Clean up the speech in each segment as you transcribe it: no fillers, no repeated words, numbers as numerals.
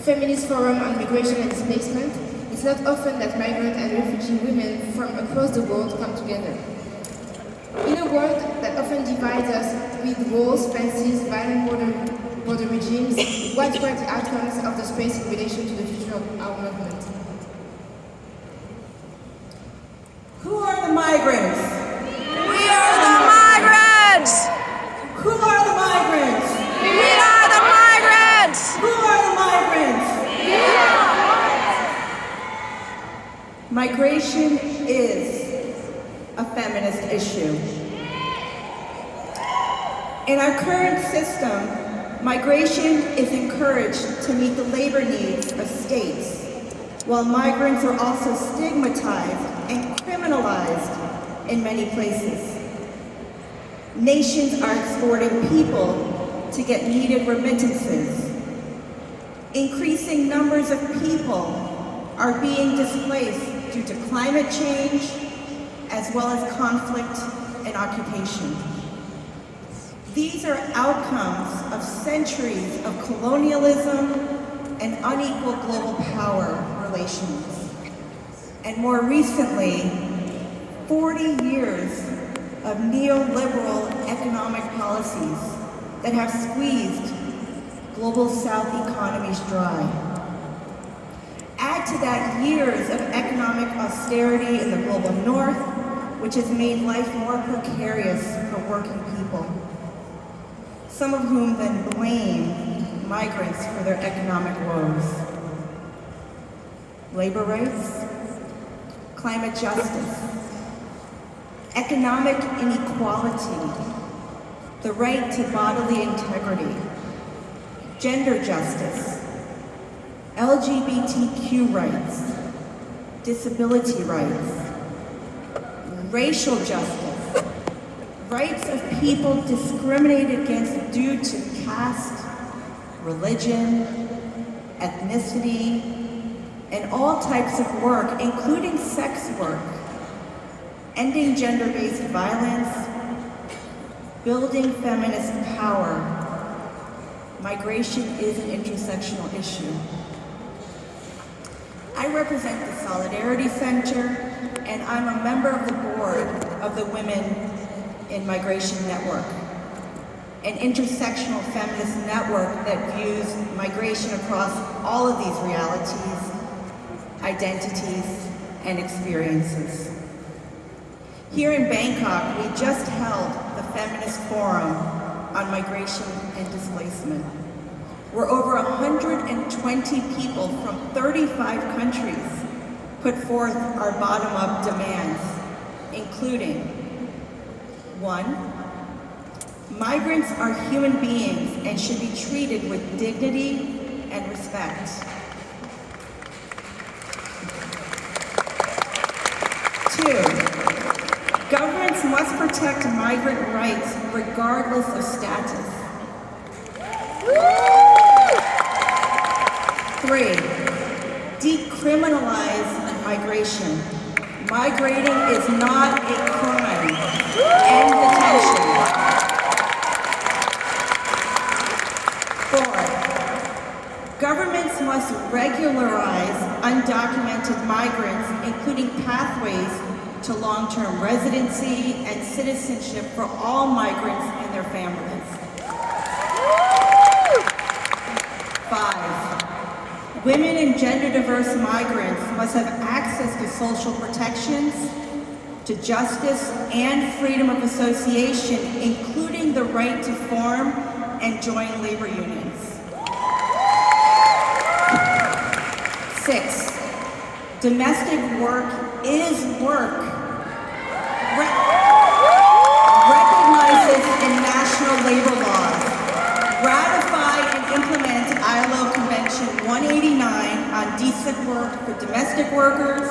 Feminist Forum on Migration and Displacement, it's not often that migrant and refugee women from across the world come together. In a world that often divides us with walls, fences, violent border regimes, what were the outcomes of the space in relation to the future of our movement? Who are the migrants? We are the migrants! Who are the migrants? We are the migrants! Who are the migrants? We are! Migration is a feminist issue. In our current system, migration is encouraged to meet the labor needs of states, while migrants are also stigmatized and criminalized in many places. Nations are exporting people to get needed remittances. Increasing numbers of people are being displaced due to climate change, as well as conflict and occupation. These are outcomes of centuries of colonialism and unequal global power relations. And more recently, 40 years of neoliberal economic policies that have squeezed global South economies dry. Add to that years of economic austerity in the global North, which has made life more precarious for working people, some of whom then blame migrants for their economic woes. Labor rights, climate justice, economic inequality, the right to bodily integrity, gender justice, LGBTQ rights, disability rights, racial justice, rights of people discriminated against due to caste, religion, ethnicity, and all types of work, including sex work, ending gender-based violence, building feminist power. Migration is an intersectional issue. I represent the Solidarity Center, and I'm a member of the board of the Women in Migration Network, an intersectional feminist network that views migration across all of these realities, identities, and experiences. Here in Bangkok, we just held the Feminist Forum on Migration and Displacement, where over 120 people from 35 countries put forth our bottom-up demands, including: 1, migrants are human beings and should be treated with dignity and respect. 2, governments must protect migrant rights regardless of status. 3, decriminalize migration. Migrating is not a crime. End detention. 4, governments must regularize undocumented migrants, including pathways to long-term residency and citizenship for all migrants and their families. 5, women and gender-diverse migrants must have access to social protections, to justice and freedom of association, including the right to form and join labor unions. 6, domestic work is work. Recognizes in national labor laws. Ratify and implement ILO Convention 189 on decent work for domestic workers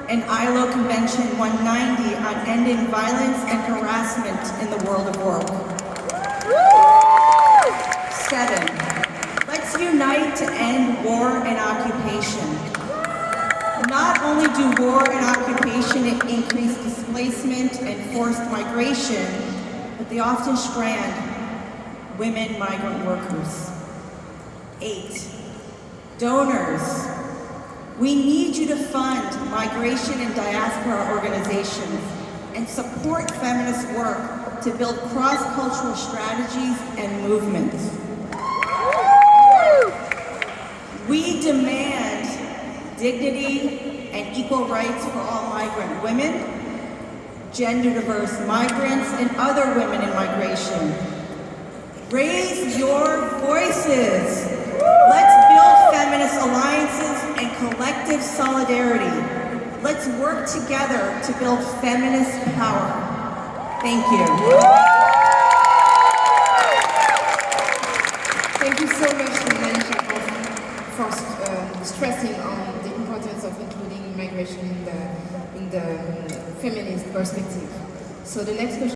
and ILO Convention 190 on ending violence and harassment in the world of work. 7, let's unite to end war and occupation. Not only do war and occupation increase displacement and forced migration, but they often strand women migrant workers. 8, donors, we need you to fund migration and diaspora organizations and support feminist work to build cross-cultural strategies and movements. We demand dignity and equal rights for all migrant women, gender diverse migrants, and other women in migration. Raise your voices. Let's build feminist alliances and collective solidarity. Let's work together to build feminist power. Thank you. Thank you so much, Nalishha, for stressing on the importance of including migration in the feminist perspective. So the next question.